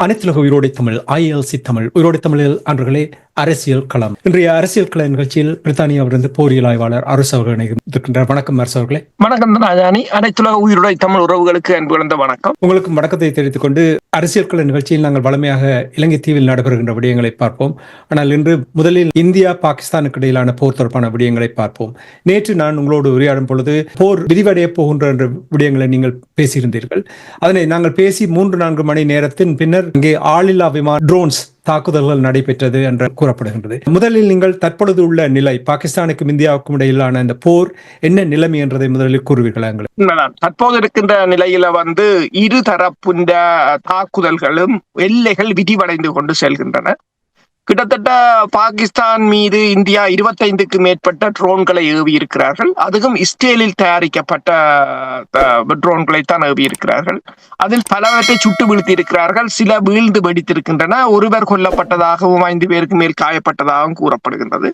அனைத்துலக உயிரோடை தமிழ் ILC தமிழ் உயிரோடை தமிழில் அன்பர்களே அரசியல் களம். இன்றைய அரசியல் கள நிகழ்ச்சியில் பிரித்தானியாவிலிருந்து போரியல் ஆய்வாளர் அரசு அவர்கள் இருக்கின்றார். வணக்கம் அரசு அவர்களே. வணக்கம் ராஜானி. அனைத்துலக உயிரோடை தமிழ் உறவுகளுக்கு அன்பு கலந்த வணக்கம். உங்களுக்கு வணக்கத்தை தெரிவித்துக் கொண்டு அரசியல் கள நிகழ்ச்சியில் நாங்கள் வளமையாக இலங்கை தீவில் நடைபெறுகின்ற விடயங்களை பார்ப்போம். ஆனால் இன்று முதலில் இந்தியா பாகிஸ்தானுக்கு இடையிலான போர் தொடர்பான விடயங்களை பார்ப்போம். நேற்று நான் உங்களோடு உரையாடும் பொழுது போர் விரிவடைய போகின்ற விடயங்களை நீங்கள் பேசியிருந்தீர்கள். அதனை நாங்கள் பேசி 3-4 மணி நேரத்தின் பின்னர் இங்கே ஆளில்லா விமான ட்ரோன்ஸ் தாக்குதல்கள் நடைபெற்றது என்று கூறப்படுகின்றது. முதலில் நீங்கள் தற்பொழுது உள்ள நிலை, பாகிஸ்தானுக்கும் இந்தியாவுக்கும் இடையிலான இந்த போர் என்ன நிலைமை என்றதை முதலில் கூறுவீர்களா? தற்போது இருக்கின்ற நிலையில இரு தரப்புண்ட தாக்குதல்களும் எல்லைகள் விரிவடைந்து கொண்டு செல்கின்றன. கிட்டத்தட்ட பாகிஸ்தான் மீது இந்தியா 25க்கு மேற்பட்ட ட்ரோன்களை ஏவி இருக்கிறார்கள். அதுவும் இஸ்ரேலில் தயாரிக்கப்பட்ட ட்ரோன்களைத்தான் ஏவி இருக்கிறார்கள். அதில் பலவற்றை சுட்டு வீழ்த்தி இருக்கிறார்கள். சில வீழ்ந்து வெடித்திருக்கின்றன. ஒருவர் கொல்லப்பட்டதாகவும் 5 பேருக்கு மேல் காயப்பட்டதாகவும் கூறப்படுகின்றது.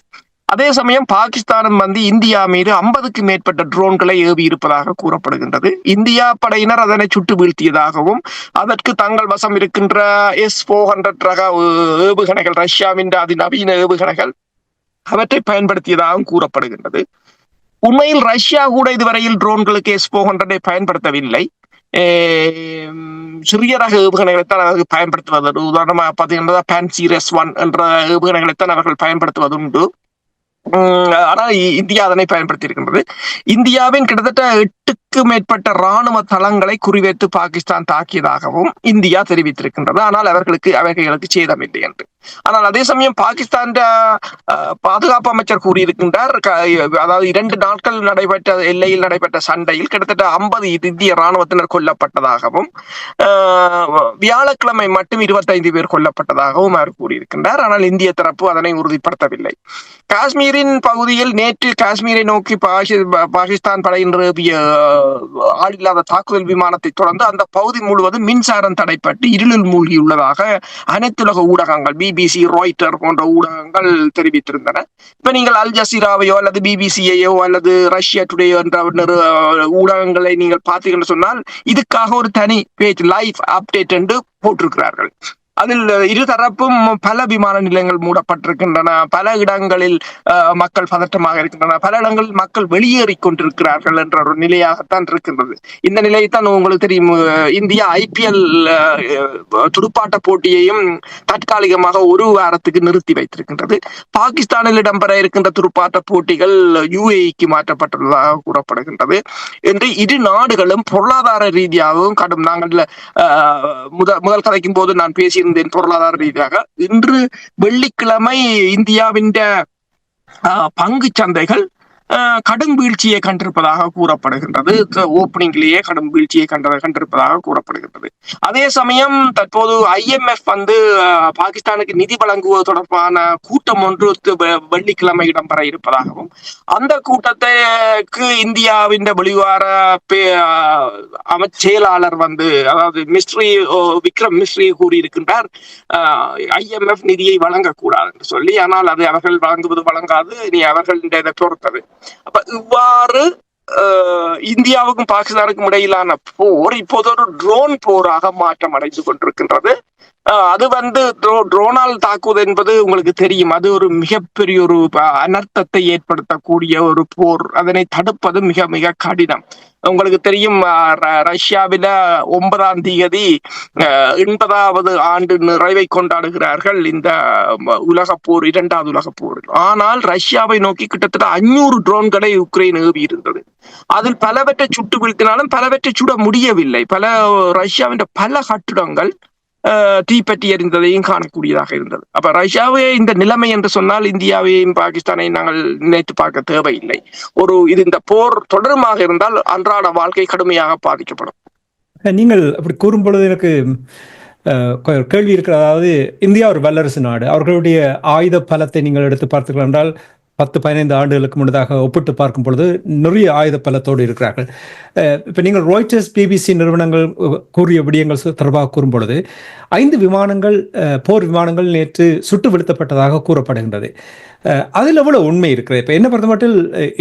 அதே சமயம் பாகிஸ்தானும் இந்தியா மீது 50க்கு மேற்பட்ட ட்ரோன்களை ஏவி இருப்பதாக கூறப்படுகின்றது. இந்தியா படையினர் அதனை சுட்டு வீழ்த்தியதாகவும் அதற்கு தங்கள் வசம் இருக்கின்ற S-400 ரக ஏவுகணைகள், ரஷ்யாவின் அதிநவீன ஏவுகணைகள், அவற்றை பயன்படுத்தியதாகவும் கூறப்படுகின்றது. உண்மையில் ரஷ்யா கூட இதுவரையில் ட்ரோன்களுக்கு S-400 பயன்படுத்தவில்லை. சிறிய ரக ஏவுகணைகளைத்தான் அவர்கள் பயன்படுத்துவது. உதாரணமாக பார்த்தீங்கன்னா PAN-1 என்ற ஏவுகணைகளைத்தான் அவர்கள் பயன்படுத்துவதுண்டு. ஆனால் இந்தியா அதனை பயன்படுத்தி இருக்கின்றது. இந்தியாவின் கிட்டத்தட்ட 8க்கு மேற்பட்ட ராணுவ தளங்களை குறிவைத்து பாகிஸ்தான் தாக்கியதாகவும் இந்தியா தெரிவித்திருக்கின்றது. ஆனால் அவர்களுக்கு சேதமில்லை என்று. ஆனால் அதே சமயம் பாகிஸ்தான் பாதுகாப்பு அமைச்சர் கூறியிருக்கின்றார், அதாவது 2 நாட்கள் எல்லையில் நடைபெற்ற சண்டையில் கிட்டத்தட்ட 50 இந்திய ராணுவத்தினர் கொல்லப்பட்டதாகவும், வியாழக்கிழமை மட்டும் 25 பேர் கொல்லப்பட்டதாகவும் அவர் கூறியிருக்கின்றார். ஆனால் இந்திய தரப்பு அதனை உறுதிப்படுத்தவில்லை. காஷ்மீரின் பகுதியில் நேற்று காஷ்மீரை நோக்கி பாகிஸ்தான் படையினர் ஆளில்லாத தாக்குதல் விமானத்தை தொடர்ந்து அந்த பகுதி முழுவதும் மின்சாரம் தடைப்பட்டு இருளில் மூழ்கியுள்ளதாக அனைத்துலக ஊடகங்கள், BBC, ராய்ட்டர் போன்ற ஊடகங்கள் தெரிவித்திருந்தன. இப்ப நீங்கள் அல் ஜசீராவையோ அல்லது BBCயோ அல்லது ரஷ்யா டுடே என்ற ஊடகங்களை நீங்கள் பார்த்தீங்கன்னு சொன்னால் இதுக்காக ஒரு தனி பேஜ், லைவ் அப்டேட் என்று போட்டிருக்கிறார்கள். அதில் இருதரப்பும் பல விமான நிலையங்கள் மூடப்பட்டிருக்கின்றன. பல இடங்களில் மக்கள் பதற்றமாக இருக்கின்றன. பல இடங்களில் மக்கள் வெளியேறி கொண்டிருக்கிறார்கள் என்ற ஒரு நிலையாகத்தான் இருக்கின்றது. இந்த நிலையைத்தான் உங்களுக்கு தெரியும், இந்தியா IPL துடுப்பாட்ட போட்டியையும் தற்காலிகமாக 1 வாரத்துக்கு நிறுத்தி வைத்திருக்கின்றது. பாகிஸ்தானில் இடம்பெற இருக்கின்ற துடுப்பாட்ட போட்டிகள் UAEக்கு மாற்றப்பட்டுள்ளதாக கூறப்படுகின்றது. என்று இரு நாடுகளும் பொருளாதார ரீதியாகவும் கடும். நாங்கள் முதல் கதைக்கும் போது நான் பேசியிருந்தேன் பொருளாதார ரீதியாக. இன்று வெள்ளிக்கிழமை இந்தியாவின் பங்கு சந்தைகள் கடும் வீழ்ச்சியை கண்டிருப்பதாக கூறப்படுகின்றது. ஓப்பனிங்லேயே கடும் வீழ்ச்சியை கண்டிருப்பதாக கூறப்படுகின்றது. அதே சமயம் தற்போது IMF பாகிஸ்தானுக்கு நிதி வழங்குவது தொடர்பான கூட்டம் ஒன்று வெள்ளிக்கிழமை இடம்பெற இருப்பதாகவும், அந்த கூட்டத்துக்கு இந்தியாவின் வெளிவார செயலாளர் அதாவது விக்ரம் மிஸ்ரி கூறியிருக்கின்றார், IMF நிதியை வழங்கக்கூடாது என்று சொல்லி. ஆனால் அது அவர்கள் வழங்காது, இனி அவர்களின் பொறுத்தது. அப்ப இவ்வாறு இந்தியாவுக்கும் பாகிஸ்தானுக்கும் இடையிலான போர் இப்போது ஒரு ட்ரோன் போராக மாற்றம் அடைந்து கொண்டிருக்கின்றது. அது ட்ரோனால் தாக்குவது என்பது உங்களுக்கு தெரியும், அது ஒரு மிகப்பெரிய ஒரு அனர்த்தத்தை ஏற்படுத்தக்கூடிய ஒரு போர். அதனை தடுப்பது மிக மிக கடினம். உங்களுக்கு தெரியும், ரஷ்யாவில 9ஆம் தேதி 80வது ஆண்டு நிறைவை கொண்டாடுகிறார்கள் இந்த உலகப்போர், 2வது உலகப்போர். ஆனால் ரஷ்யாவை நோக்கி கிட்டத்தட்ட 500 ட்ரோன்களை உக்ரைன் ஏவி இருந்தது. அதில் பலவற்றை சுட்டு வீழ்த்தினாலும் பலவற்றை சுட முடியவில்லை. ரஷ்யாவின் பல கட்டிடங்கள் தீப்பற்றி எறிந்ததையும் காணக்கூடியதாக இருந்தது. அப்ப ரஷ்யாவே இந்த நிலைமை என்று சொன்னால் இந்தியாவையும் பாகிஸ்தானையும் நாங்கள் நினைத்து பார்க்க தேவையில்லை. இந்த போர் தொடருமாக இருந்தால் அன்றாட வாழ்க்கை கடுமையாக பாதிக்கப்படும். நீங்கள் அப்படி கூறும் பொழுது எனக்கு கேள்வி இருக்கிறது. அதாவது இந்தியா ஒரு வல்லரசு நாடு. அவர்களுடைய ஆயுத பலத்தை நீங்கள் எடுத்து பார்த்தீர்கள் என்றால் 10-15 ஆண்டுகளுக்கு முன்னதாக ஒப்பிட்டு பார்க்கும் பொழுது நிறைய ஆயுத பலத்தோடு இருக்கிறார்கள். இப்போ நீங்கள் ராய்ட்டர்ஸ், பிபிசி நிறுவனங்கள் கூறிய விடயங்கள் தொடர்பாக கூறும் பொழுது 5 விமானங்கள், போர் விமானங்கள் நேற்று சுட்டு வீழ்த்தப்பட்டதாக கூறப்படுகின்றது. அதில் எவ்வளவு உண்மை இருக்கிறது? இப்போ என்ன பொறுத்தமட்டில்,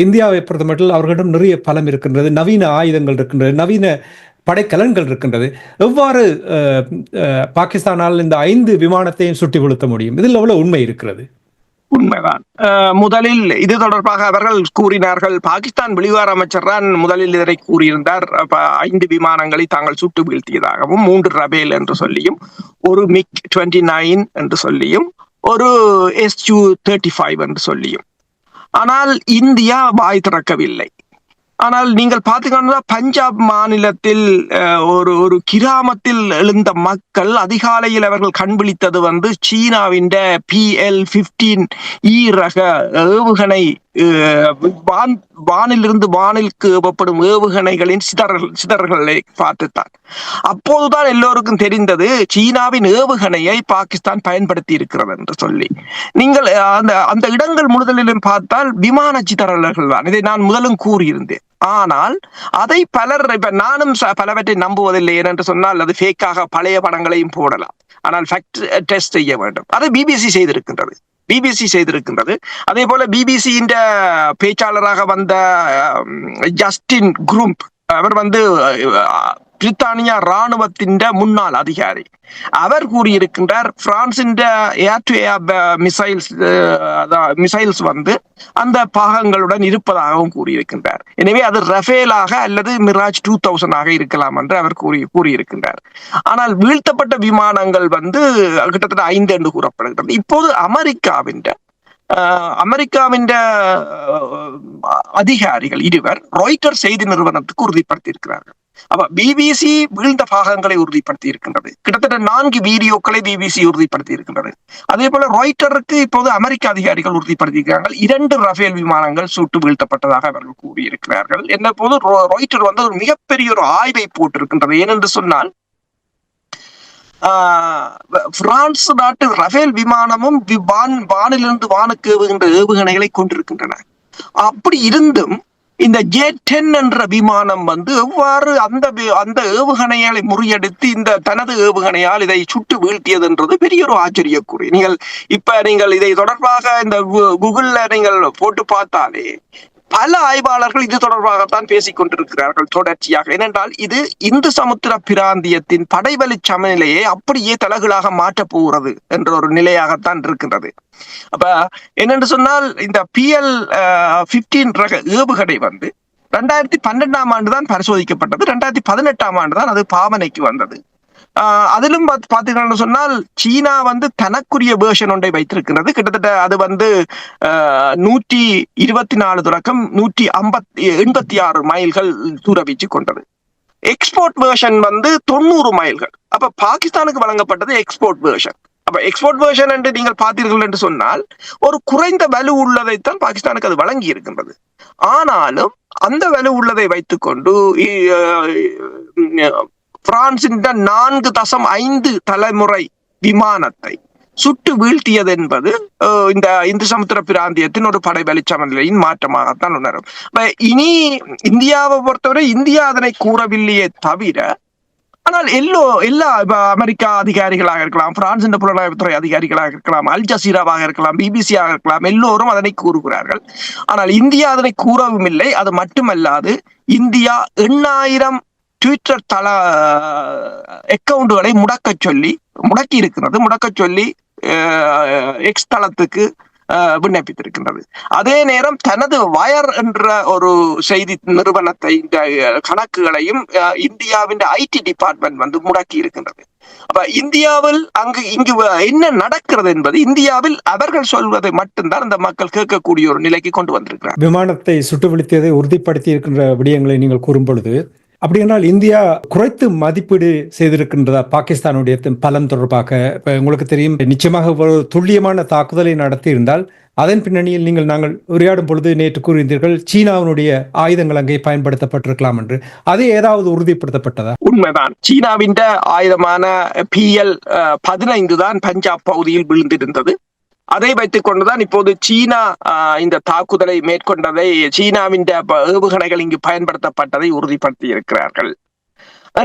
இந்தியாவை பொறுத்தமட்டில் அவர்களிடம் நிறைய பலம் இருக்கின்றது, நவீன ஆயுதங்கள் இருக்கின்றது, நவீன படைக்கலன்கள் இருக்கின்றது. எவ்வாறு பாகிஸ்தானால் இந்த 5 விமானத்தையும் சுட்டி வீழ்த்த முடியும்? இதில் எவ்வளவு உண்மை இருக்கிறது? உண்மைதான். முதலில் இது தொடர்பாக அவர்கள் கூறினார்கள். பாகிஸ்தான் வெளிவார அமைச்சர் தான் முதலில் இதனை கூறியிருந்தார். 5 விமானங்களை தாங்கள் சுட்டு வீழ்த்தியதாகவும், 3 ரபேல் என்று சொல்லியும், ஒரு மிக் 29 என்று சொல்லியும், ஒரு SU-35 என்று சொல்லியும். ஆனால் இந்தியா வாய் திறக்கவில்லை. ஆனால் நீங்கள் பார்த்தீங்கன்னா பஞ்சாப் மாநிலத்தில் ஒரு கிராமத்தில் எழுந்த மக்கள் அதிகாலையில் அவர்கள் கண்விழித்தது சீனாவின் PL-15E ரக ஏவுகணை, வானிலிருந்து வானிற்கு ஏவப்படும் ஏவுகணைகளின் சிதறல்களை பார்த்துத்தான். அப்போதுதான் எல்லோருக்கும் தெரிந்தது சீனாவின் ஏவுகணையை பாகிஸ்தான் பயன்படுத்தி இருக்கிறது என்று சொல்லி. நீங்கள் அந்த இடங்கள் முழுதலிலும் பார்த்தால் விமான சிதறல்கள் தான். இதை நான் முதலும் கூறியிருந்தேன். ஆனால் அதை பலர், இப்ப நானும் பலவற்றை நம்புவதில்லை. ஏனென்று சொன்னால் அது ஃபேக்காக பழைய படங்களையும் போடலாம். ஆனால் ஃபேக்ட் டெஸ்ட் செய்ய வேண்டும். அதை பிபிசி செய்திருக்கின்றது. அதே போல பிபிசியின் பேச்சாளராக வந்த ஜஸ்டின் குரூம்ப், அவர் பிரித்தானியா ராணுவத்தின் முன்னாள் அதிகாரி. அவர் கூறியிருக்கின்றார், பிரான்சின் ஏர் டு ஏர் மிசைல்ஸ் அந்த பாகங்களுடன் இருப்பதாகவும் கூறியிருக்கின்றார். எனவே அது ரஃபேலாக அல்லது மிராஜ் 2000 இருக்கலாம் என்று அவர் கூறியிருக்கின்றார். ஆனால் வீழ்த்தப்பட்ட விமானங்கள் கிட்டத்தட்ட 5 என்று கூறப்படுகிறது. இப்போது அமெரிக்காவின் அதிகாரிகள் இருவர் ராய்ட்டர் செய்தி நிறுவனத்துக்கு உறுதிப்படுத்தி இருக்கிறார்கள். அப்ப பிபிசி வீழ்ந்த பாகங்களை உறுதிப்படுத்தி இருக்கின்றது. கிட்டத்தட்ட 4 வீடியோக்களை பிபிசி உறுதிப்படுத்தி இருக்கின்றது. அதே போல ராய்ட்டருக்கு இப்போது அமெரிக்க அதிகாரிகள் உறுதிப்படுத்தி இருக்கிறார்கள். 2 ரஃபேல் விமானங்கள் சுட்டு வீழ்த்தப்பட்டதாக அவர்கள் கூறியிருக்கிறார்கள். என்ன போது ராய்ட்டர் ஒரு மிகப்பெரிய ஒரு ஆய்வை போட்டிருக்கின்றது. ஏனென்று சொன்னால் பிரான்ஸ் நாட்டு ரஃபேல் விமானமும் வானிலிருந்து வானுக்கு ஏவுகின்ற ஏவுகணைகளை கொண்டிருக்கின்றன. அப்படி இருந்தும் இந்த J-10 என்ற விமானம் எவ்வாறு அந்த ஏவுகணையாலை முறியடித்து இந்த தனது ஏவுகணையால் இதை சுட்டு வீழ்த்தியது என்றது பெரிய ஒரு ஆச்சரியக்குறி. நீங்கள் இதை தொடர்பாக இந்த கூகுள்ல நீங்கள் போட்டு பார்த்தாலே பல ஆய்வாளர்கள் இது தொடர்பாகத்தான் பேசிக் கொண்டிருக்கிறார்கள் தொடர்ச்சியாக. ஏனென்றால் இது இந்து சமுத்திர பிராந்தியத்தின் படைவலி சமநிலையை அப்படியே தலைகளாக மாற்றப் போகிறது என்ற ஒரு நிலையாகத்தான் இருக்கின்றது. அப்ப என்னென்று சொன்னால் இந்த PL-15 ரக ஏவுகணை 2012ஆம் ஆண்டு தான் பரிசோதிக்கப்பட்டது. 2018ஆம் ஆண்டு தான் அது பாவனைக்கு வந்தது. அதிலும் பாத்தீங்கன்னா சொன்னால் சீனா தனக்குரிய வேர்ஷன் ஒன்றை வைத்திருக்கிறது. கிட்டத்தட்ட அது 124 தொடக்கம் 186 மைல்கள் தூர வீச்சு கொண்டது. எக்ஸ்போர்ட் வேர்ஷன் 90 மைல்கள். அப்ப பாகிஸ்தானுக்கு வழங்கப்பட்டது எக்ஸ்போர்ட் வேர்ஷன். அப்ப எக்ஸ்போர்ட் வேர்ஷன் என்று நீங்கள் பார்த்தீர்கள் என்று சொன்னால் ஒரு குறைந்த வலு உள்ளதைத்தான் பாகிஸ்தானுக்கு அது வழங்கி இருக்கின்றது. ஆனாலும் அந்த வலு உள்ளதை வைத்துக்கொண்டு பிரான்சின் 4.5 தலைமுறை விமானத்தை சுட்டு வீழ்த்தியது என்பது இந்த இந்து சமுத்திர பிராந்தியத்தின் ஒரு படைவலி சமநிலையின் மாற்றமாகத்தான் உணரும். இனி இந்தியாவை பொறுத்தவரை இந்தியா அதனை கூறவில்லையே தவிர, ஆனால் எல்லா அமெரிக்கா அதிகாரிகளாக இருக்கலாம், பிரான்சின் புலனாய்வுத்துறை அதிகாரிகளாக இருக்கலாம், அல் ஜசீராவாக இருக்கலாம், பிபிசியாக இருக்கலாம், எல்லோரும் அதனை கூறுகிறார்கள். ஆனால் இந்தியா அதனை கூறவும் இல்லை. அது மட்டுமல்லாது இந்தியா 8000 ட்விட்டர் தள அக்கவுண்டுகளை முடக்க சொல்லி எக்ஸ் தளத்துக்கு விண்ணப்பித்திருக்கின்றது. அதே நேரம் தனது வயர் என்ற ஒரு செய்தி நிறுவனத்தை கணக்குகளையும் இந்தியாவின் IT டிபார்ட்மெண்ட் முடக்கி இருக்கின்றது. அப்ப இந்தியாவில் இங்கு என்ன நடக்கிறது என்பது இந்தியாவில் அவர்கள் சொல்வதை மட்டும்தான் அந்த மக்கள் கேட்கக்கூடிய ஒரு நிலைக்கு கொண்டு வந்திருக்கிறார். விமானத்தை சுட்டு வீழ்த்தியதை உறுதிப்படுத்தி இருக்கின்ற விடயங்களை நீங்கள் கூறும் பொழுது, அப்படியானால் இந்தியா குறைத்து மதிப்பீடு செய்திருக்கின்றதா பாகிஸ்தானுடைய பலம் தொடர்பாக? உங்களுக்கு தெரியும், நிச்சயமாக ஒரு துல்லியமான தாக்குதலை நடத்தி இருந்தால் அதன் பின்னணியில் நாங்கள் உரையாடும் பொழுது நேற்று கூறியிருந்தீர்கள் சீனாவினுடைய ஆயுதங்கள் அங்கே பயன்படுத்தப்பட்டிருக்கலாம் என்று. அது ஏதாவது உறுதிப்படுத்தப்பட்டதா? உண்மைதான். சீனாவின் ஆயுதமான PL-15 தான் பஞ்சாப் பகுதியில் விழுந்திருந்தது. அதை வைத்துக் கொண்டுதான் இப்போது சீனா இந்த தாக்குதலை மேற்கொண்டதை, சீனாவின் ஏவுகணைகள் இங்கு பயன்படுத்தப்பட்டதை உறுதிப்படுத்தி இருக்கிறார்கள்.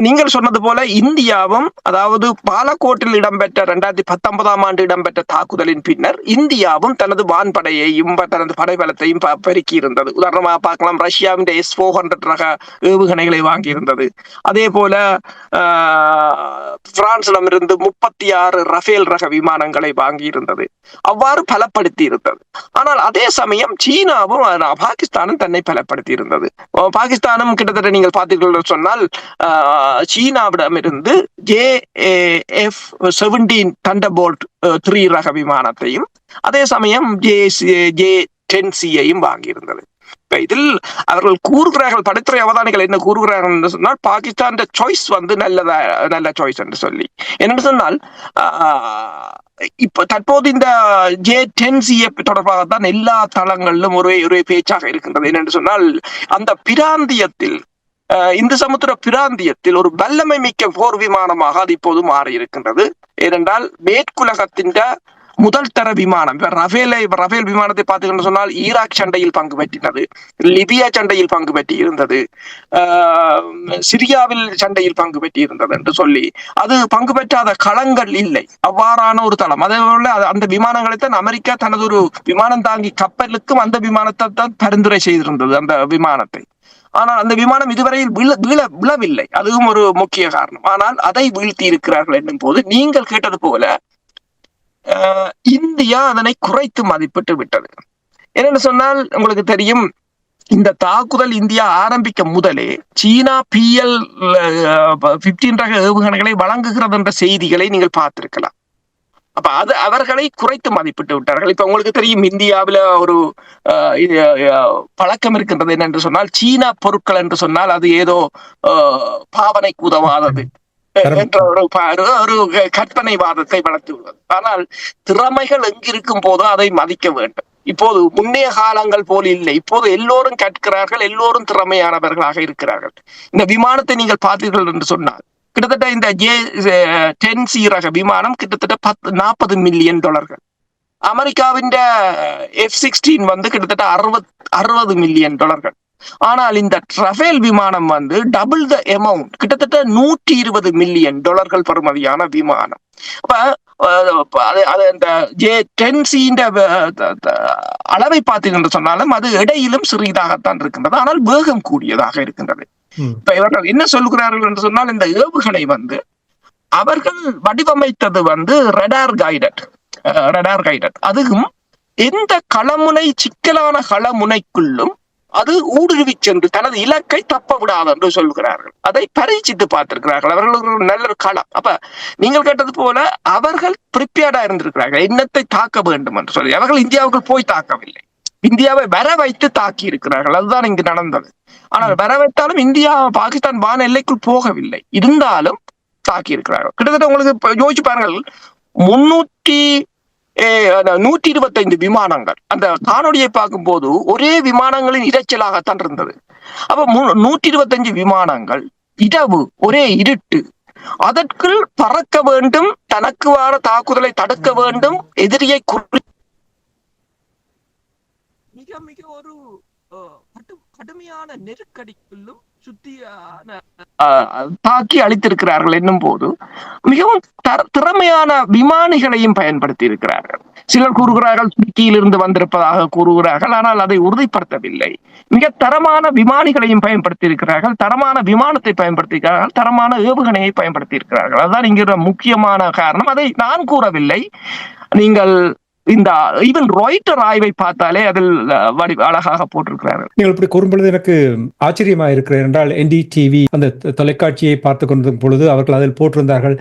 நீங்கள் சொன்னது போல இந்தியாவும், அதாவது பாலக்கோட்டில் இடம்பெற்ற 2019 ஆண்டு இடம்பெற்ற தாக்குதலின் பின்னர் இந்தியாவும் தனது வான்படையையும் தனது படைபலத்தையும் பெருக்கி இருந்தது. உதாரணமாக பார்க்கலாம், ரஷ்யாவின் S-400 ரக ஏவுகணைகளை வாங்கியிருந்தது. அதே போல பிரான்சிடமிருந்து 36 ரஃபேல் ரக விமானங்களை வாங்கியிருந்தது. அவ்வாறு பலப்படுத்தி இருந்தது. ஆனால் அதே சமயம் சீனாவும் பாகிஸ்தானும் தன்னை பலப்படுத்தி இருந்தது. பாகிஸ்தானும் கிட்டத்தட்ட நீங்கள் பார்த்தீர்கள் சொன்னால் சீனாவிடமிருந்து JF-17 தண்டர்போல்ட் 3 ரக விமானத்தையும் அதே சமயம் J-10C வாங்கியிருந்தது. இதில் அவர்கள் கூறுகிறார்கள், படைத்துறை அவதானிகள் என்ன கூறுகிறார்கள் என்று சொன்னால், பாகிஸ்தான் சாய்ஸ் நல்ல சாய்ஸ் என்று சொல்லி. என்னென்னு சொன்னால், இப்ப தற்போது இந்த J-10C தொடர்பாகத்தான் எல்லா தளங்களிலும் ஒரே பேச்சாக இருக்கின்றது. என்னென்று சொன்னால், அந்த பிராந்தியத்தில், இந்து சமுத்திர பிராந்தியத்தில் ஒரு வல்லமை மிக்க போர் விமானமாக அது இப்போது மாறி இருக்கின்றது. ஏனென்றால் மேற்குலகத்தின் முதல் தர விமானம் ரஃபேல் விமானத்தை பார்த்தீங்கன்னு சொன்னால் ஈராக் சண்டையில் பங்கு பெற்றினது, லிபியா சண்டையில் பங்கு பெற்றி இருந்தது, சிரியாவில் சண்டையில் பங்கு பெற்றி இருந்தது என்று சொல்லி அது பங்கு பெற்றாத களங்கள் இல்லை. அவ்வாறான ஒரு தளம். அதே போல அந்த விமானங்களைத்தான் அமெரிக்கா தனது ஒரு விமானம் தாங்கி கப்பலுக்கும் அந்த விமானத்தை தான் பரிந்துரை செய்திருந்தது, அந்த விமானத்தை. ஆனால் அந்த விமானம் இதுவரையில் விழவில்லை. அதுவும் ஒரு முக்கிய காரணம். ஆனால் அதை வீழ்த்தி இருக்கிறார்கள் என்னும் போது, நீங்கள் கேட்டது போல இந்தியா அதனை குறைத்து மதிப்பிட்டு விட்டது. என்னென்னு சொன்னால், உங்களுக்கு தெரியும், இந்த தாக்குதல் இந்தியா ஆரம்பிக்க முதலே சீனா PL-15 ரக ஏவுகணைகளை வழங்குகிறது என்ற செய்திகளை நீங்கள் பார்த்திருக்கலாம். அப்ப அவர்களை குறைத்து மதிப்பிட்டு விட்டார்கள். இப்ப உங்களுக்கு தெரியும், இந்தியாவில ஒரு பழக்கம் இருக்கின்றது. என்னென்று சொன்னால், சீனா பொருட்கள் என்று சொன்னால் அது ஏதோ பாவனைக்கு உதவாதது என்ற ஒரு கற்பனை வாதத்தை வளர்த்துள்ளது. ஆனால் திறமைகள் எங்கிருக்கும் போதோ அதை மதிக்க வேண்டும். இப்போது முன்னைய காலங்கள் போல் இல்லை. இப்போது எல்லோரும் கற்கிறார்கள், எல்லோரும் திறமையானவர்களாக இருக்கிறார்கள். இந்த விமானத்தை நீங்கள் பார்த்தீர்கள் என்று சொன்னால், கிட்டத்தட்ட இந்த J-10C ரக விமானம் கிட்டத்தட்ட $40 மில்லியன். அமெரிக்காவின் F-16 கிட்டத்தட்ட $60 மில்லியன். ஆனால் இந்த ரஃபேல் விமானம் டபுள் த அமௌண்ட், கிட்டத்தட்ட $120 மில்லியன் பெறுமதியான விமானம். அப்ப அந்த J-10C அளவை பார்த்தீங்கன்னு சொன்னாலும் அது இடையிலும் சிறியதாகத்தான் இருக்கின்றது, ஆனால் வேகம் கூடியதாக இருக்கின்றது. இப்ப இவர்கள் என்ன சொல்லுகிறார்கள் என்று சொன்னால், இந்த ஏவுகணை அவர்கள் வடிவமைத்தது ரடார் கைடட். அதுவும் எந்த களமுனை, சிக்கலான களமுனைக்குள்ளும் அது ஊடுருவி சென்று தனது இலக்கை தப்ப விடாது என்று சொல்கிறார்கள். அதை பரீட்சித்து பார்த்திருக்கிறார்கள். அவர்களுக்கு நல்ல ஒரு களம். அப்ப நீங்கள் கேட்டது போல அவர்கள் பிரிப்பேர்டா இருந்திருக்கிறார்கள், என்னத்தை தாக்க வேண்டும் என்று சொல்லி. அவர்கள் இந்தியாவுக்கு போய் தாக்கவில்லை, இந்தியாவை வர வைத்து தாக்கி இருக்கிறார்கள். அதுதான் இங்கு நடந்தது. ஆனால் வர வைத்தாலும் இந்தியா பாகிஸ்தான் வான எல்லைக்குள் போகவில்லை, இருந்தாலும் தாக்கி இருக்கிறார்கள். கிட்டத்தட்ட உங்களுக்கு யோசிச்சு பாருங்கள், 125 விமானங்கள். அந்த காணொலியை பார்க்கும் போது ஒரே விமானங்களின் இரைச்சலாகத்தான் இருந்தது. அப்ப 125 விமானங்கள், இரவு, ஒரே இருட்டு, அதற்குள் பறக்க வேண்டும், தனக்கு வார தாக்குதலை தடுக்க வேண்டும், எதிரியை மிக ஒரு கடுமையான நெருக்கடிக்குள்ளும் தாக்கி அளித்திருக்கிறார்கள் என்னும் போது மிகவும் திறமையான விமானிகளையும் பயன்படுத்தி இருக்கிறார்கள். சிலர் கூறுகிறார்கள் துருக்கியிலிருந்து வந்திருப்பதாக கூறுகிறார்கள், ஆனால் அதை உறுதிப்படுத்தவில்லை. மிக தரமான விமானிகளையும் பயன்படுத்தி இருக்கிறார்கள், தரமான விமானத்தை பயன்படுத்தி இருக்கிறார்கள், தரமான ஏவுகணையை பயன்படுத்தி இருக்கிறார்கள். அதுதான் இங்கிற முக்கியமான காரணம். அதை நான் கூறவில்லை. நீங்கள் இந்த ஈவன் ராய்ட்டர் ஆய்வை பார்த்தாலே அதில் அழகாக போட்டிருக்கிறார்கள். நீங்கள் இப்படி கூறும்பொழுது எனக்கு ஆச்சரியமா இருக்கிறது. என்றால் NDTV அந்த தொலைக்காட்சியை பார்த்து கொண்டிருக்கும் பொழுது அவர்கள் அதில் போட்டிருந்தார்கள்,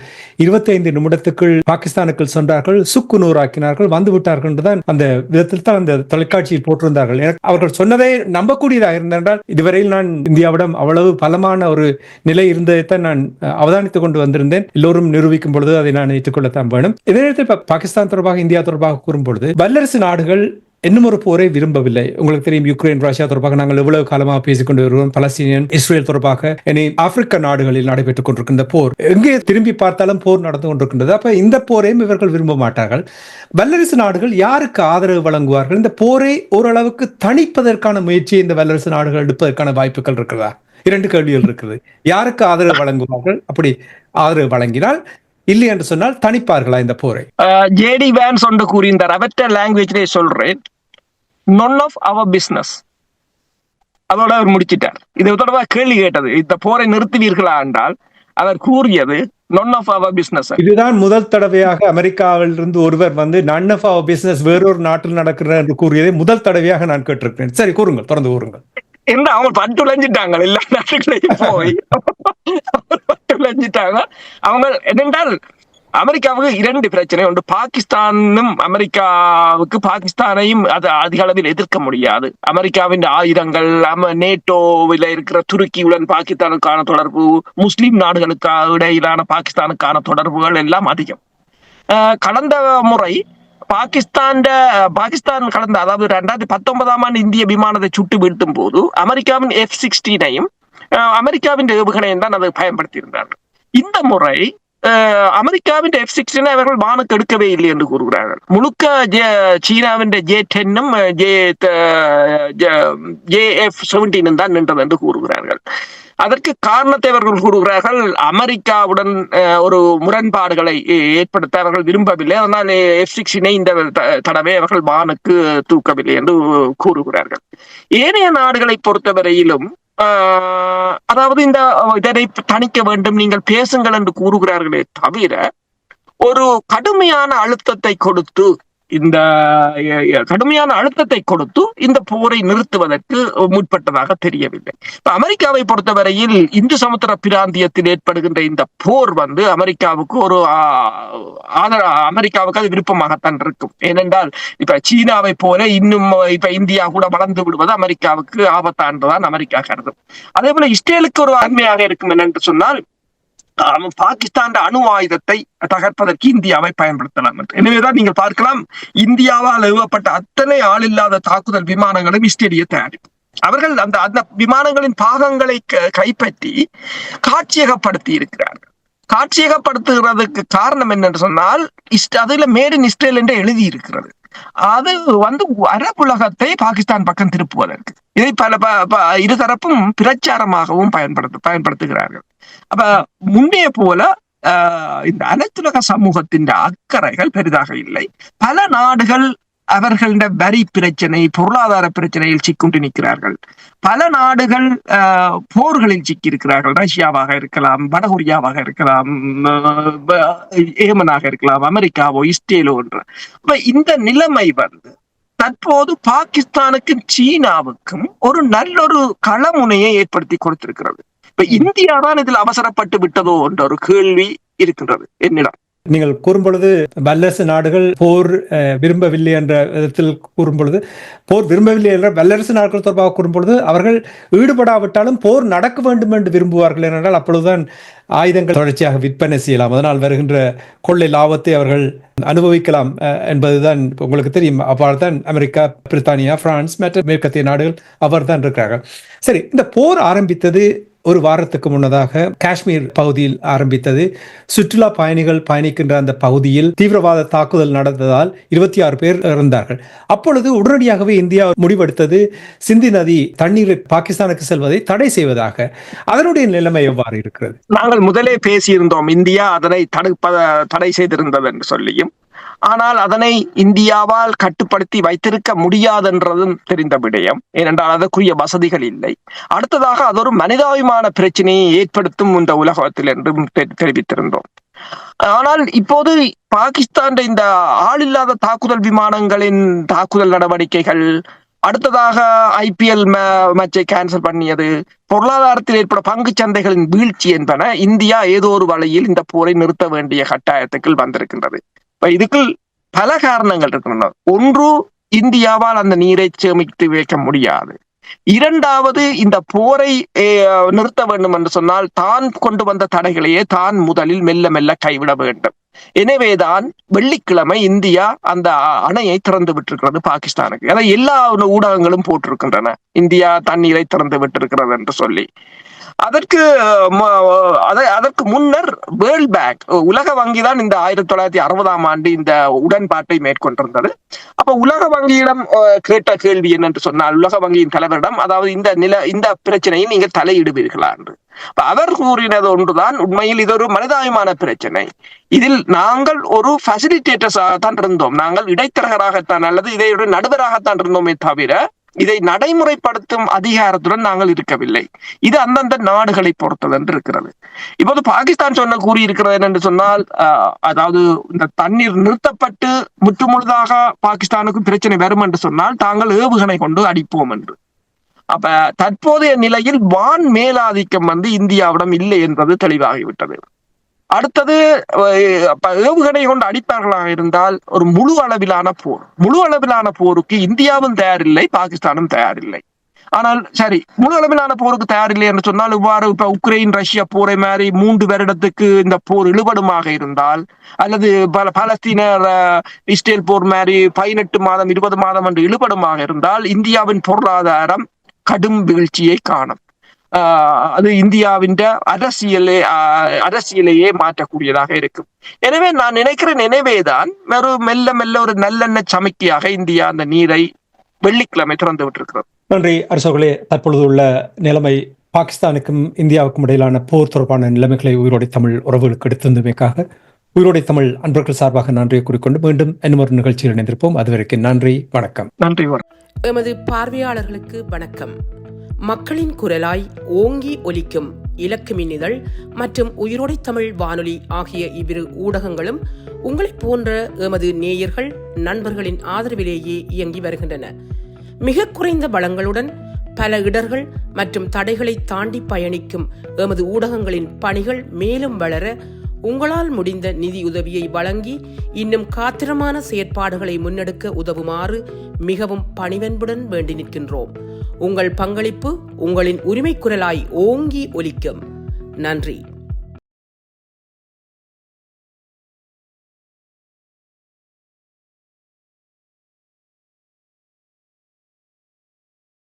25 நிமிடத்துக்குள் பாகிஸ்தானுக்குள் சென்றார்கள், சுக்கு நூறாக்கினார்கள், வந்து விட்டார்கள் என்றுதான் அந்த விதத்தில் தான் அந்த தொலைக்காட்சியில் போட்டிருந்தார்கள். அவர்கள் சொன்னதை நம்பக்கூடியதாக இருந்தென்றால், இதுவரையில் நான் இந்தியாவிடம் அவ்வளவு பலமான ஒரு நிலை இருந்ததைத்தான் நான் அவதானித்துக் கொண்டு வந்திருந்தேன். எல்லோரும் நிரூபிக்கும் பொழுது அதை நான் ஏற்றுக்கொள்ளத்தான் வேணும். இதே நேரத்தில் பாகிஸ்தான் தொடர்பாக, இந்தியா தொடர்பாக பொழுது வல்லரசு நாடுகள் இன்னும் ஒரு போரை விரும்பவில்லை. உங்களுக்கு தெரியும், யுக்ரைன் ரஷ்யா தொடர்பாக நாங்கள் எவ்வளவு காலமாக பேசிக்கொண்டு வருகிறோம். பலஸ்தீனியன் இஸ்ரேல் தொடர்பாக இனி ஆப்பிரிக்க நாடுகளில் நடைபெற்றுக் கொண்டிருக்கின்ற போர், எங்கே திரும்பி பார்த்தாலும் போர் நடந்து கொண்டிருக்கின்றது. அப்ப இந்த போரையும் இவர்கள் விரும்ப மாட்டார்கள். வல்லரசு நாடுகள் யாருக்கு ஆதரவு வழங்குவார்கள்? இந்த போரை ஓரளவுக்கு தணிப்பதற்கான முயற்சியை இந்த வல்லரசு நாடுகள் எடுப்பதற்கான வாய்ப்புகள் இருக்கிறதா? 2 கேள்விகள் இருக்குது. யாருக்கு ஆதரவு வழங்குவார்கள்? அப்படி ஆதரவு வழங்கினால், இல்லை என்று சொன்னால் தணிப்பார்களா இந்த போரை? ஜேடி வேன்ஸ் ஒன்று கூறியிருந்தார். அவற்ற லாங்குவேஜ்லேயே சொல்றேன், none of our business. அதோட அவர் முடிச்சிட்டார். இது தொடர்பாக கேள்வி கேட்டது, இந்த போரை நிறுத்துவீர்களா என்றால் அவர் கூறியது none of our business. இதுதான் முதல் தடவையாக அமெரிக்காவில் இருந்து ஒருவர் வந்து none of our business வேறொரு நாட்டில் நடக்கிறது என்று கூறியதை முதல் தடவையாக நான் கேட்டிருக்கிறேன். சரி, கூறுங்கள், தொடர்ந்து கூறுங்கள். என்ன அவங்க பட்டுழைஞ்சிட்டாங்க, எல்லா நாட்டுகளையும் போய் பட்டுழைஞ்சிட்டாங்க. அவங்க என்னென்றால் அமெரிக்காவுக்கு 2 பிரச்சனை. ஒன்று, பாகிஸ்தானும் அமெரிக்காவுக்கு பாகிஸ்தானையும் அது அதிக அளவில் எதிர்க்க முடியாது. அமெரிக்காவின் ஆயுதங்கள், நேட்டோவில் இருக்கிற துருக்கியுடன் பாகிஸ்தானுக்கான தொடர்பு, முஸ்லிம் நாடுகளுக்கு இடையிலான பாகிஸ்தானுக்கான தொடர்புகள் எல்லாம் அதிகம். கடந்த முறை பாகிஸ்தான் கடந்த, அதாவது 2019 ஆண்டு இந்திய விமானத்தை சுட்டு வீழ்த்தும் போது அமெரிக்காவின் F-16ஐயும் அமெரிக்காவின் ஏவுகணையும் தான் அதை பயன்படுத்தி இருந்தார்கள். இந்த முறை அமெரிக்காவின் F-16 அவர்கள் வானுக்கு எடுக்கவே இல்லை என்று கூறுகிறார்கள். முழுக்க சீனாவின் J-10ம் JF-17 தான் நின்றது என்று கூறுகிறார்கள். அதற்கு காரணத்தை அவர்கள் கூறுகிறார்கள், அமெரிக்காவுடன் ஒரு முரண்பாடுகளை ஏற்படுத்த அவர்கள் விரும்பவில்லை, அதனால் F-16 இந்த தடவை அவர்கள் வானுக்கு தூக்கவில்லை என்று கூறுகிறார்கள். ஏனைய நாடுகளை பொறுத்தவரையிலும் அதாவது இதனை தணிக்க வேண்டும், நீங்கள் பேசுங்கள் என்று கூறுகிறார்களே தவிர ஒரு கடுமையான அழுத்தத்தை கொடுத்து இந்த போரை நிறுத்துவதற்கு முற்பட்டதாக தெரியவில்லை. அமெரிக்காவை பொறுத்தவரையில் இந்து சமுத்திர பிராந்தியத்தில் ஏற்படுகின்ற இந்த போர் வந்து அமெரிக்காவுக்கு அது விருப்பமாகத்தான் இருக்கும். ஏனென்றால் இப்ப சீனாவை போல இன்னும் இப்ப இந்தியா கூட வளர்ந்து விடுவது அமெரிக்காவுக்கு ஆபத்தானதுதான் அமெரிக்கா கருதும். அதே போல இஸ்ரேலுக்கு ஒரு அண்மையாக இருக்கும் என்னென்று சொன்னால், பாகிஸ்தான் அணு ஆயுதத்தை தகர்ப்பதற்கு இந்தியாவை பயன்படுத்தலாம் என்று. எனவேதான் நீங்கள் பார்க்கலாம், இந்தியாவால் ஏவப்பட்ட அத்தனை ஆளில்லாத தாக்குதல் விமானங்களும் இஸ்ரேலிய தயாரிப்பு. அவர்கள் அந்த விமானங்களின் பாகங்களை கைப்பற்றி காட்சியகப்படுத்தி இருக்கிறார்கள். காட்சியகப்படுத்துகிறதுக்கு காரணம் என்னென்று சொன்னால், அதுல மேட் இன் இஸ்ரேல் என்று எழுதி இருக்கிறது. அது வந்து அரபுலகத்தை பாகிஸ்தான் பக்கம் திருப்புவதற்கு இதை இருதரப்பும் பிரச்சாரமாகவும் பயன்படுத்துகிறார்கள். அப்ப முன்னே போல இந்த அனைத்துலக சமூகத்தின் அக்கறைகள் பெரிதாக இல்லை. பல நாடுகள் அவர்கள வரி பிரச்சனை, பொருளாதார பிரச்சனையில் சிக்கொண்டு நிற்கிறார்கள். பல நாடுகள் போர்களில் சிக்கியிருக்கிறார்கள். ரஷ்யாவாக இருக்கலாம், வடகொரியாவாக இருக்கலாம், ஏமனாக இருக்கலாம், அமெரிக்காவோ இஸ்ரேலோ என்ற. இந்த நிலைமை வந்து தற்போது பாகிஸ்தானுக்கும் சீனாவுக்கும் ஒரு நல்லொரு களமுனையை ஏற்படுத்தி கொடுத்திருக்கிறது. இப்ப இந்தியா தான் இதில் அவசரப்பட்டு விட்டதோ என்ற ஒரு கேள்வி இருக்கின்றது என்னிடம். நீங்கள் கூறும்பொழுது வல்லரசு நாடுகள் போர் விரும்பவில்லை என்ற விதத்தில் கூறும்பொழுது, போர் விரும்பவில்லை என்ற வல்லரசு நாடுகள் தொடர்பாக கூறும்பொழுது, அவர்கள் ஈடுபடாவிட்டாலும் போர் நடக்க வேண்டும் என்று விரும்புவார்கள் என்றால் அப்பொழுதுதான் ஆயுதங்கள் தொடர்ச்சியாக விற்பனை செய்யலாம், அதனால் வருகின்ற கொள்ளை லாபத்தை அவர்கள் அனுபவிக்கலாம் என்பதுதான் உங்களுக்கு தெரியும். அவ்வாறு தான் அமெரிக்கா, பிரித்தானியா, பிரான்ஸ் மற்ற மேற்கத்திய நாடுகள் அவர் தான் இருக்கிறார்கள். சரி, இந்த போர் ஆரம்பித்தது ஒரு வாரத்துக்கு முன்னதாக காஷ்மீர் பகுதியில் ஆரம்பித்தது. சுற்றுலா பயணிகள் பயணிக்கின்ற அந்த பகுதியில் தீவிரவாத தாக்குதல் நடந்ததால் 26 பேர் இறந்தார்கள். அப்பொழுது உடனடியாகவே இந்தியா முடிவெடுத்தது சிந்தி நதி தண்ணீர் பாகிஸ்தானுக்கு செல்வதை தடை செய்வதாக. அதனுடைய நிலைமை எவ்வாறு இருக்கிறது? நாங்கள் முதலே பேசியிருந்தோம், இந்தியா அதனை தடை செய்திருந்தது என்று சொல்லியும். ஆனால் அதனை இந்தியாவால் கட்டுப்படுத்தி வைத்திருக்க முடியாதென்றதும் தெரிந்த விடயம். ஏனென்றால் அதற்குரிய வசதிகள் இல்லை. அடுத்ததாக அது ஒரு மனிதாபிமான பிரச்சனையை ஏற்படுத்தும் இந்த உலகத்தில் என்றும் தெரிவித்திருந்தோம். ஆனால் இப்போது பாகிஸ்தான் இந்த ஆளில்லாத தாக்குதல் விமானங்களின் தாக்குதல் நடவடிக்கைகள், அடுத்ததாக IPL மேட்சை கேன்சல் பண்ணியது, பொருளாதாரத்தில் ஏற்பட பங்கு சந்தைகளின் வீழ்ச்சி என்பன இந்தியா ஏதோ ஒரு வழியில் இந்த போரை நிறுத்த வேண்டிய கட்டாயத்துக்கு வந்திருக்கின்றது. இதுக்கு பல காரணங்கள் இருக்கின்றன. ஒன்று, இந்தியாவால் அந்த நீரை சேமித்து வைக்க முடியாது. இரண்டாவது, இந்த போரை நிறுத்த வேண்டும் என்று சொன்னால் தான் கொண்டு வந்த தடைகளையே தான் முதலில் மெல்ல மெல்ல கைவிட வேண்டும். எனவேதான் வெள்ளிக்கிழமை இந்தியா அந்த அணையை திறந்து விட்டிருக்கிறது பாகிஸ்தானுக்கு. அதை எல்லா ஊடகங்களும் போட்டிருக்கின்றன, இந்தியா தண்ணீரை திறந்து விட்டிருக்கிறது என்று சொல்லி. அதற்கு முன்னர் வேர்ல்ட் பேங்க், உலக வங்கி தான் இந்த 1960ஆம் ஆண்டு இந்த உடன்பாட்டை மேற்கொண்டிருந்தது. அப்ப உலக வங்கியிடம் கேட்ட கேள்வி என்னென்று சொன்னால், உலக வங்கியின் தலைவரிடம், அதாவது இந்த பிரச்சனையை நீங்கள் தலையிடுவீர்களா என்று. அவர் கூறினது ஒன்றுதான், உண்மையில் இது ஒரு மனிதாபிமான பிரச்சனை, இதில் நாங்கள் ஒரு ஃபெசிலிட்டேட்டர்ஸாகத்தான் இருந்தோம், நாங்கள் இடைத்தரகராகத்தான் அல்லது இதை ஒரு நடுவராகத்தான் இருந்தோமே தவிர இதை நடைமுறைப்படுத்தும் அதிகாரத்துடன் நாங்கள் இருக்கவில்லை. இது அந்தந்த நாடுகளை பொறுத்தது என்று இருக்கிறது. இப்போது பாகிஸ்தான் கூறியிருக்கிறது என்று சொன்னால், அதாவது இந்த தண்ணீர் நிறுத்தப்பட்டு முற்றுமுழுதாக பாகிஸ்தானுக்கு பிரச்சனை வரும் என்று சொன்னால் தாங்கள் ஏவுகணை கொண்டு அடிப்போம் என்று. அப்ப தற்போதைய நிலையில் வான் மேலாதிக்கம் இந்தியாவிடம் இல்லை என்பது தெளிவாகிவிட்டது. அடுத்தது, ஏவுகணை கொண்டு அடிப்பார்களாக இருந்தால் ஒரு முழு அளவிலான போருக்கு இந்தியாவும் தயாரில்லை, பாகிஸ்தானும் தயாரில்லை. ஆனால் சரி, முழு அளவிலான போருக்கு தயாரில்லை என்று சொன்னால், இவ்வாறு இப்ப உக்ரைன் ரஷ்யா போரை மாதிரி 3 வருடத்துக்கு இந்த போர் இழுபடுமாக இருந்தால், அல்லது பாலஸ்தீனர் இஸ்ரேல் போர் மாதிரி 18 மாதம் 20 மாதம் என்று இழுபடுமாக இருந்தால் இந்தியாவின் பொருளாதாரம் கடும் வீழ்ச்சியை காணும். அது இந்தியாவின் அரசியலையே மாற்றக்கூடியதாக இருக்கும். எனவே நான் நினைக்கிறேன், எனவேதான் மெல்ல மெல்ல ஒரு நல்லெண்ணெய் சமைக்கையாக இந்தியா அந்த நீரை வெள்ளிக்கிழமை திறந்து விட்டிருக்கிறது. நன்றி அரசர்களே. தற்பொழுது உள்ள நிலைமை, பாகிஸ்தானுக்கும் இந்தியாவுக்கும் இடையிலான போர் தொடர்பான நிலைமைகளை உயிரோடை தமிழ் உறவுகளுக்கு எடுத்திருந்தமைக்காக உயிரோடை தமிழ் அன்பர்கள் சார்பாக நன்றியை கூறிக்கொண்டு மீண்டும் இன்னும் ஒரு நிகழ்ச்சியில் இணைந்திருப்போம். அதுவரைக்கும் நன்றி, வணக்கம். நன்றி. எமது பார்வையாளர்களுக்கு வணக்கம். மக்களின் குரலாய் ஓங்கி ஒலிக்கும் இலக்கு மின்னிதழ் மற்றும் உயிரோடை தமிழ் வானொலி ஆகிய இவ்விரு ஊடகங்களும் உங்களைப் போன்ற எமது நேயர்கள் நண்பர்களின் ஆதரவிலேயே இயங்கி வருகின்றன. மிக குறைந்த வளங்களுடன் பல இடர்கள் மற்றும் தடைகளை தாண்டி பயணிக்கும் எமது ஊடகங்களின் பணிகள் மேலும் வளர உங்களால் முடிந்த நிதியுதவியை வழங்கி இன்னும் காத்திரமான செயற்பாடுகளை முன்னெடுக்க உதவுமாறு மிகவும் பணிவன்புடன் வேண்டி நிற்கின்றோம். உங்கள் பங்களிப்பு உங்களின் உரிமை குரலாய் ஓங்கி ஒலிக்கும். நன்றி.